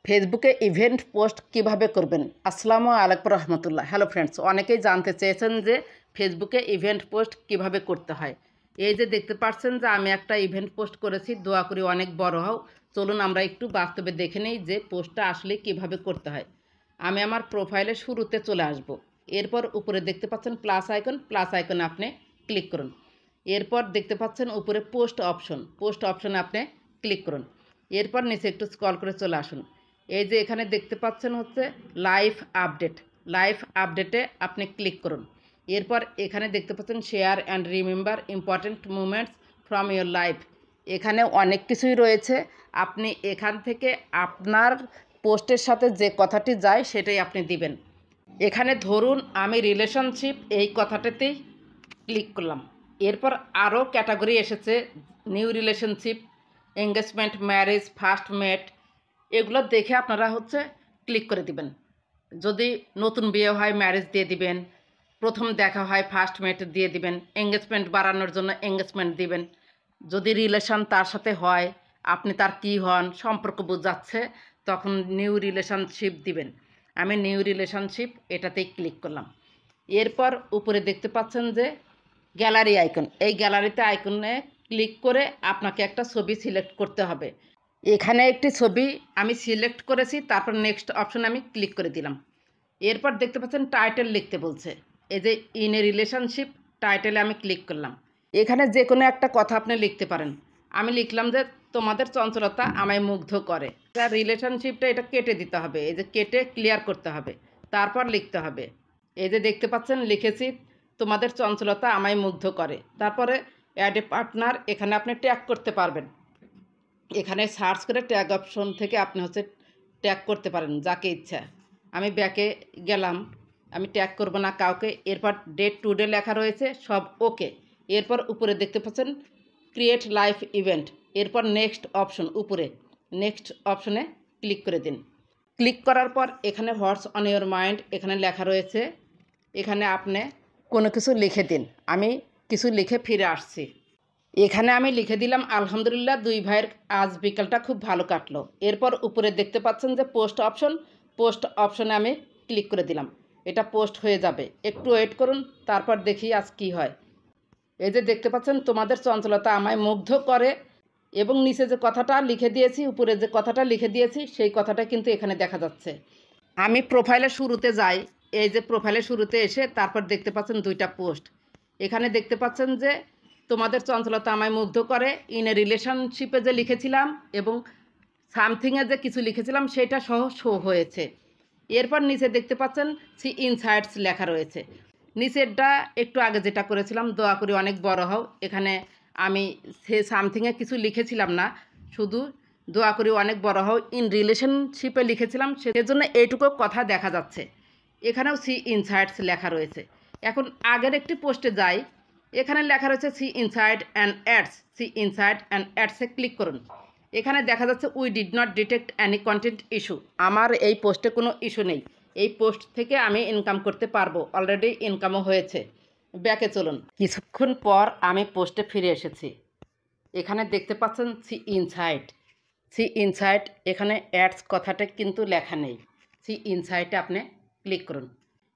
ফেসবুকে event post কিভাবে করবেন। আসসালামু আলাইকুম রহমতুল্লাহ। হ্যালো ফ্রেন্ডস, অনেকেই জানতে চেয়েছেন যে ফেসবুকে ইভেন্ট পোস্ট কিভাবে করতে হয়। এই যে দেখতে পাচ্ছেন যে আমি একটা ইভেন্ট পোস্ট করেছি, দোয়া করি অনেক বড় হও। চলুন আমরা একটু বাস্তবে দেখে নিই যে পোস্টটা আসলে কিভাবে করতে হয়। আমি আমার প্রোফাইলের শুরুতে চলে আসব। এরপর উপরে দেখতে পাচ্ছেন প্লাস আইকনে আপনি ক্লিক করুন। এরপর দেখতে পাচ্ছেন উপরে পোস্ট অপশনে আপনি ক্লিক করুন। এরপর নিচে একটু স্ক্রল করে চলে আসুন। এই যে এখানে দেখতে পাচ্ছেন হচ্ছে লাইভ আপডেটে আপনি ক্লিক করুন। এরপর এখানে দেখতে পাচ্ছেন share and remember important moments from your life. এখানে অনেক কিছুই রয়েছে। আপনি এখান থেকে আপনার পোস্টের সাথে যে কথাটি যায় সেটাই আপনি দিবেন। এখানে ধরুন আমি রিলেশনশিপ এই কথাটাতেই ক্লিক করলাম। এরপর আরও ক্যাটাগরি এসেছে, new relationship, engagement, marriage, first met. এগুলো দেখে আপনারা হচ্ছে ক্লিক করে দিবেন। যদি নতুন বিয়ে হয় ম্যারেজ দিয়ে দিবেন, প্রথম দেখা হয় ফার্স্ট মেট দিয়ে দিবেন, এঙ্গেজমেন্ট বাড়ানোর জন্য এঙ্গেজমেন্ট দিবেন। যদি রিলেশন তার সাথে হয়, আপনি তার কী হন, সম্পর্ক বোঝাচ্ছে, তখন নিউ রিলেশনশিপ দিবেন। আমি নিউ রিলেশনশিপ এটাতেই ক্লিক করলাম। এরপর উপরে দেখতে পাচ্ছেন যে গ্যালারি আইকন, এই গ্যালারিতে আইকনে ক্লিক করে আপনাকে একটা ছবি সিলেক্ট করতে হবে। এখানে একটি ছবি আমি সিলেক্ট করেছি, তারপর নেক্সট অপশনে আমি ক্লিক করে দিলাম। এরপর দেখতে পাচ্ছেন টাইটেল লিখতে বলছে। এই যে ইন এ রিলেশনশিপ, টাইটেলে আমি ক্লিক করলাম। এখানে যে কোনো একটা কথা আপনি লিখতে পারেন। আমি লিখলাম যে তোমাদের চঞ্চলতা আমায় মুগ্ধ করে। রিলেশনশিপটা এটা কেটে দিতে হবে, এই যে কেটে ক্লিয়ার করতে হবে, তারপর লিখতে হবে। এই যে দেখতে পাচ্ছেন লিখেছি তোমাদের চঞ্চলতা আমায় মুগ্ধ করে। তারপরে অ্যাড এ পার্টনার, এখানে আপনি ট্যাগ করতে পারবেন। এখানে সার্চ করে ট্যাগ অপশন থেকে আপনি হচ্ছে ট্যাগ করতে পারেন যাকে ইচ্ছা। আমি ব্যাকে গেলাম, আমি ট্যাগ করব না কাউকে। এরপর ডেট টুডে লেখা রয়েছে, সব ওকে। এরপর উপরে দেখতে পাচ্ছেন ক্রিয়েট লাইভ ইভেন্ট। এরপর নেক্সট অপশন, উপরে নেক্সট অপশনে ক্লিক করে দিন। ক্লিক করার পর এখানে হোয়াটস অন ইয়োর মাইন্ড এখানে লেখা রয়েছে, এখানে আপনি কোনো কিছু লিখে দিন। আমি কিছু লিখে ফিরে আসছি। এখানে আমি লিখে দিলাম আলহামদুলিল্লাহ, দুই ভাইয়ের আজ বিকালটা খুব ভালো কাটলো। এরপর উপরে দেখতে পাচ্ছেন যে পোস্ট অপশনে আমি ক্লিক করে দিলাম। এটা পোস্ট হয়ে যাবে, একটু ওয়েট করুন, তারপর দেখি আজ কি হয়। এই যে দেখতে পাচ্ছেন তোমাদের চঞ্চলতা আমায় মুগ্ধ করে, এবং নিচে যে কথাটা লিখে দিয়েছি, উপরে যে কথাটা লিখে দিয়েছি সেই কথাটা কিন্তু এখানে দেখা যাচ্ছে। আমি প্রোফাইলের শুরুতে যাই। এই যে প্রোফাইলের শুরুতে এসে তারপর দেখতে পাচ্ছেন দুইটা পোস্ট। এখানে দেখতে পাচ্ছেন যে তোমাদের চঞ্চলতা আমায় মুগ্ধ করে, ইন এ রিলেশনশিপে যে লিখেছিলাম এবং সামথিংয়ে যে কিছু লিখেছিলাম সেটা সহ শো হয়েছে। এরপর নিচে দেখতে পাচ্ছেন সি ইনসাইটস লেখা রয়েছে। নিচেরটা একটু আগে যেটা করেছিলাম, দোয়া করি অনেক বড় হও। এখানে আমি সে সামথিংয়ে কিছু লিখেছিলাম না, শুধু দোয়া করি অনেক বড় হও ইন রিলেশনশিপে লিখেছিলাম, সেজন্য এইটুকু কথা দেখা যাচ্ছে। এখানেও সি ইনসাইটস লেখা রয়েছে। এখন আগের একটি পোস্টে যাই, এখানে লেখা রয়েছে সি ইনসাইড অ্যান্ড অ্যাডসে ক্লিক করুন। এখানে দেখা যাচ্ছে we did not detect any content issue. আমার এই পোস্টে কোনো ইস্যু নেই। এই পোস্ট থেকে আমি ইনকাম করতে পারবো, অলরেডি ইনকামও হয়েছে। ব্যাকে চলুন। কিছুক্ষণ পর আমি পোস্টে ফিরে এসেছি। এখানে দেখতে পাচ্ছেন সি ইনসাইড এখানে অ্যাডস কথাটা কিন্তু লেখা নেই। সি ইনসাইডে আপনি ক্লিক করুন।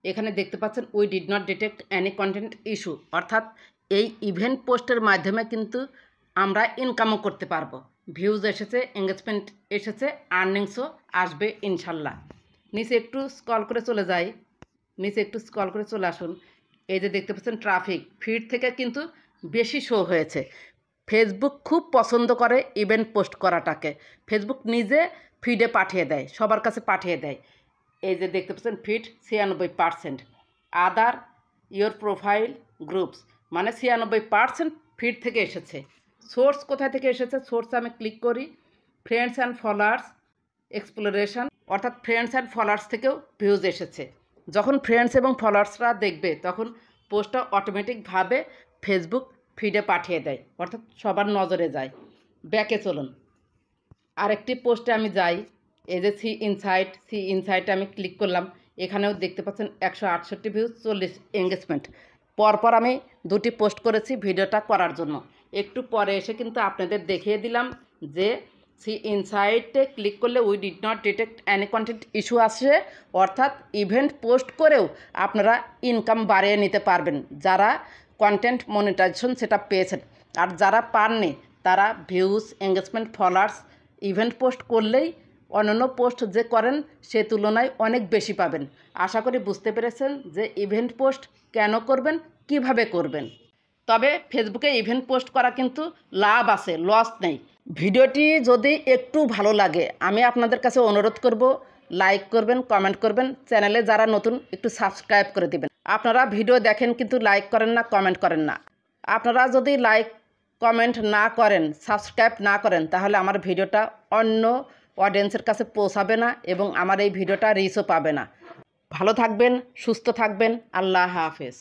এখানে দেখতে পাচ্ছেন we did not detect any content issue, অর্থাৎ এই ইভেন্ট পোস্টের মাধ্যমে কিন্তু আমরা ইনকামও করতে পারবো। ভিউজ এসেছে, এঙ্গেজমেন্ট এসেছে, আর্নিংসও আসবে ইনশাল্লাহ। নিচে একটু স্ক্রল করে চলে আসুন। এই যে দেখতে পাচ্ছেন ট্রাফিক, ফিড থেকে কিন্তু বেশি শো হয়েছে। ফেসবুক খুব পছন্দ করে ইভেন্ট পোস্ট করাটাকে। ফেসবুক নিজে ফিডে পাঠিয়ে দেয়, সবার কাছে পাঠিয়ে দেয়। এই যে দেখতে পাচ্ছেন feed 96%, other your profile groups, মানে 96% ফিড থেকে এসেছে। সোর্স কোথায় থেকে এসেছে, সোর্সে আমি ক্লিক করি, ফ্রেন্ডস অ্যান্ড ফলোয়ার্স এক্সপ্লোরেশন, অর্থাৎ ফ্রেন্ডস অ্যান্ড ফলোয়ার্স থেকেও ভিউজ এসেছে। যখন ফ্রেন্ডস এবং ফলোয়ার্সরা দেখবে তখন পোস্টটা অটোমেটিকভাবে ফেসবুক ফিডে পাঠিয়ে দেয়, অর্থাৎ সবার নজরে যায়। ব্যাকে চলুন। আরেকটি পোস্টে আমি যাই। এই যে সি ইনসাইটে আমি ক্লিক করলাম। এখানেও দেখতে পাচ্ছেন 168 ভিউজ, 40 এঙ্গেজমেন্ট। পরপর আমি দুটি পোস্ট করেছি ভিডিওটা করার জন্য। একটু পরে এসে কিন্তু আপনাদের দেখিয়ে দিলাম যে সি ইনসাইটে ক্লিক করলে we did not detect any content issue আসে, অর্থাৎ ইভেন্ট পোস্ট করেও আপনারা ইনকাম বাড়িয়ে নিতে পারবেন যারা কন্টেন্ট মনিটাইজেশন সেটা পেয়েছেন। আর যারা পাননি তারা views, engagement, followers event post করলেই অন্যান্য পোস্ট যে করেন সে তুলনায় অনেক বেশি পাবেন। আশা করি বুঝতে পেরেছেন যে ইভেন্ট পোস্ট কেন করবেন, কিভাবে করবেন। তবে ফেসবুকে ইভেন্ট পোস্ট করা কিন্তু লাভ আছে, লস নেই। ভিডিওটি যদি একটু ভালো লাগে আমি আপনাদের কাছে অনুরোধ করব, লাইক করবেন, কমেন্ট করবেন, চ্যানেলে যারা নতুন একটু সাবস্ক্রাইব করে দিবেন। আপনারা ভিডিও দেখেন কিন্তু লাইক করেন না, কমেন্ট করেন না। আপনারা যদি লাইক কমেন্ট না করেন, সাবস্ক্রাইব না করেন, তাহলে আমার ভিডিওটা অন্য অডিয়েন্সের কাছে পৌঁছাবে না এবং আমার এই ভিডিওটা রিচও পাবে না। ভালো থাকবেন, সুস্থ থাকবেন। আল্লাহ হাফেজ।